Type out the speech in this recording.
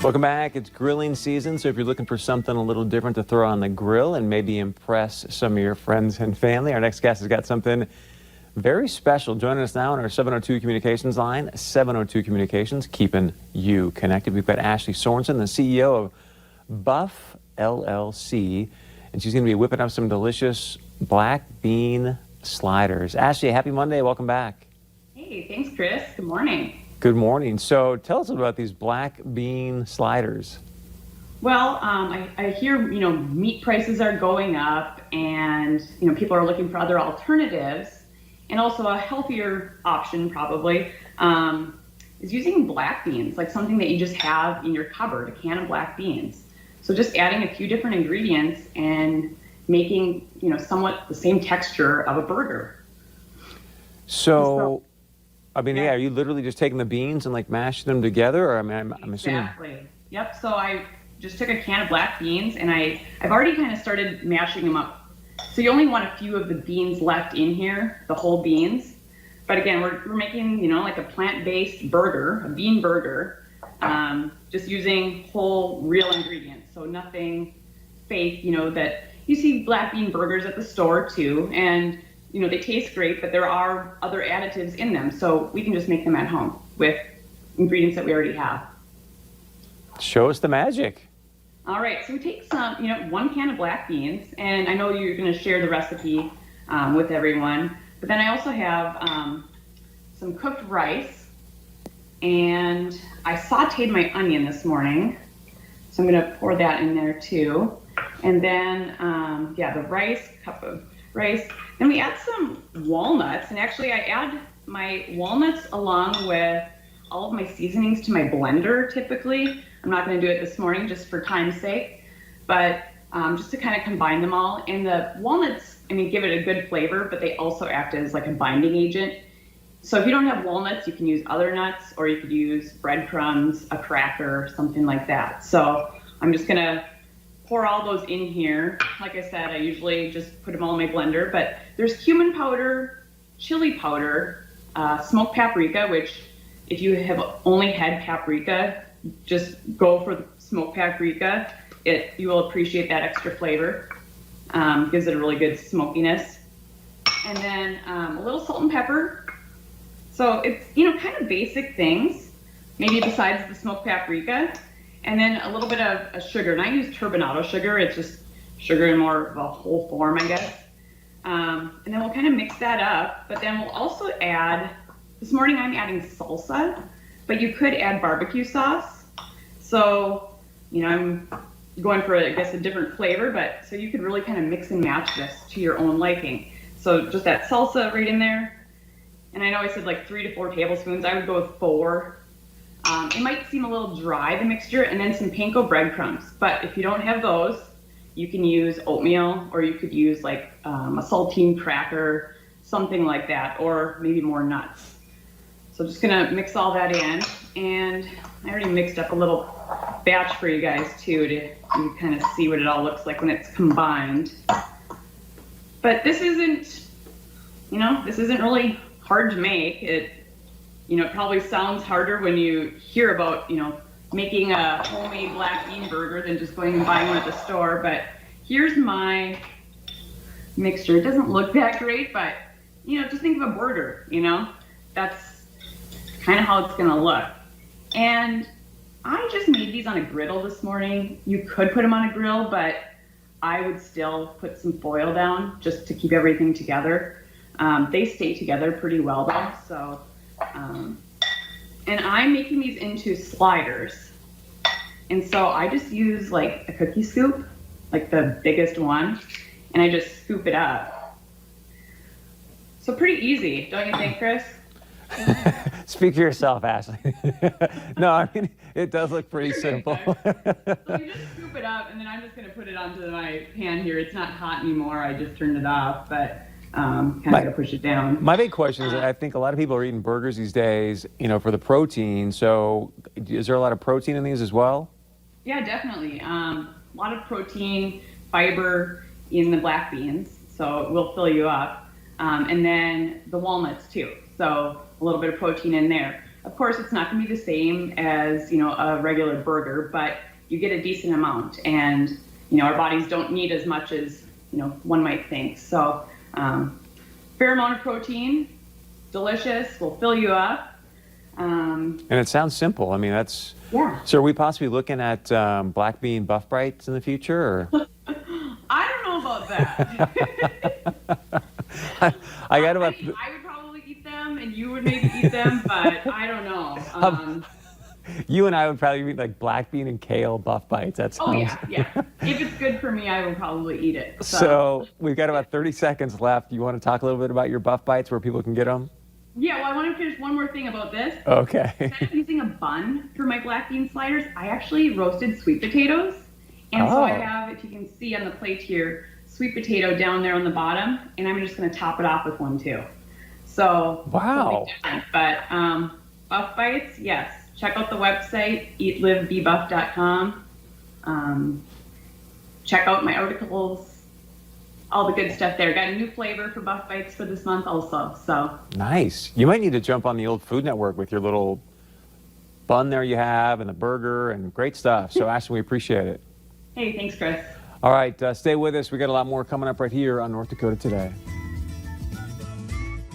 Welcome back. It's grilling season, so if you're looking for something a little different to throw on the grill and maybe impress some of your friends and family, our next guest has got something very special. Joining us now on our 702 Communications line, 702 Communications, keeping you connected. We've got Ashley Sorensen, the CEO of Buff LLC, and she's going to be whipping up some delicious black bean sliders. Ashley, happy Monday. Welcome back. Hey, thanks, Chris. Good morning. Good morning. So tell us about these black bean sliders. Well, I hear, meat prices are going up and, people are looking for other alternatives. And also a healthier option probably is using black beans, like something that you just have in your cupboard, a can of black beans. So just adding a few different ingredients and making, somewhat the same texture of a burger. So I mean, yeah, are you literally just taking the beans and like mashing them together? Or I'm assuming. Exactly. Yep. So I just took a can of black beans and I've already kind of started mashing them up. So you only want a few of the beans left in here, the whole beans. But again, we're making, like a plant-based burger, a bean burger, just using whole real ingredients. So nothing fake, that you see black bean burgers at the store too. And they taste great, but there are other additives in them. So we can just make them at home with ingredients that we already have. Show us the magic. All right, so we take some, 1 can of black beans, and I know you're going to share the recipe with everyone. But then I also have some cooked rice, and I sauteed my onion this morning. So I'm going to pour that in there too. And then, the rice, cup of rice. Then we add some walnuts, and actually I add my walnuts along with all of my seasonings to my blender typically. I'm not going to do it this morning just for time's sake, but just to kind of combine them all. And the walnuts, give it a good flavor, but they also act as like a binding agent. So if you don't have walnuts, you can use other nuts, or you could use breadcrumbs, a cracker, something like that. So I'm just going to pour all those in here. Like I said, I usually just put them all in my blender, but there's cumin powder, chili powder, smoked paprika, which if you have only had paprika, just go for the smoked paprika. You will appreciate that extra flavor. Gives it a really good smokiness. And then a little salt and pepper. So it's, kind of basic things, maybe besides the smoked paprika. And then a little bit of sugar, and I use turbinado sugar. It's just sugar in more of a whole form, I guess. And then we'll kind of mix that up, but then we'll also add, this morning I'm adding salsa, but you could add barbecue sauce. So, I'm going for, I guess, a different flavor, but so you could really kind of mix and match this to your own liking. So just that salsa right in there. And I know I said like 3 to 4 tablespoons. I would go with 4. It might seem a little dry, the mixture, and then some panko breadcrumbs. But if you don't have those, you can use oatmeal, or you could use like a saltine cracker, something like that, or maybe more nuts. So just gonna mix all that in, and I already mixed up a little batch for you guys too, to kind of see what it all looks like when it's combined. But this isn't really hard to make. It probably sounds harder when you hear about, making a homemade black bean burger than just going and buying one at the store. But here's my mixture. It doesn't look that great, but, just think of a burger, that's kind of how it's going to look. And I just made these on a griddle this morning. You could put them on a grill, but I would still put some foil down just to keep everything together. They stay together pretty well though, so. And I'm making these into sliders. And so I just use like a cookie scoop, like the biggest one, and I just scoop it up. So pretty easy, don't you think, Chris? Speak for yourself, Ashley. No, it does look pretty simple. So you just scoop it up, and then I'm just going to put it onto my pan here. It's not hot anymore. I just turned it off, but kind of got to push it down. My big question is, I think a lot of people are eating burgers these days, for the protein. So is there a lot of protein in these as well? Yeah, definitely. A lot of protein, fiber in the black beans, so it will fill you up. And then the walnuts too. So a little bit of protein in there. Of course, it's not going to be the same as, a regular burger, but you get a decent amount. And, our bodies don't need as much as, one might think. So, fair amount of protein, delicious, will fill you up. And it sounds simple. I mean, that's... Yeah. So are we possibly looking at black bean buff bites in the future? Or? I don't know about that. I got about... I would probably eat them, and you would maybe eat them, but I don't know. You and I would probably eat like black bean and kale buff bites. That sounds... Oh, yeah. If it's good for me, I will probably eat it. So we've got about 30 seconds left. You want to talk a little bit about your buff bites, where people can get them? Yeah, well, I want to finish one more thing about this. Okay. Instead of using a bun for my black bean sliders, I actually roasted sweet potatoes. And so I have, if you can see on the plate here, sweet potato down there on the bottom, and I'm just going to top it off with one too. So, wow. But buff bites, yes. Check out the website, eatlivbebuff.com. Check out my articles, all the good stuff there. Got a new flavor for buff bites for this month also. So nice. You might need to jump on the old Food Network with your little bun there you have and the burger and great stuff. So Ashton, we appreciate it. Hey, thanks, Chris. All right, stay with us. We got a lot more coming up right here on North Dakota Today.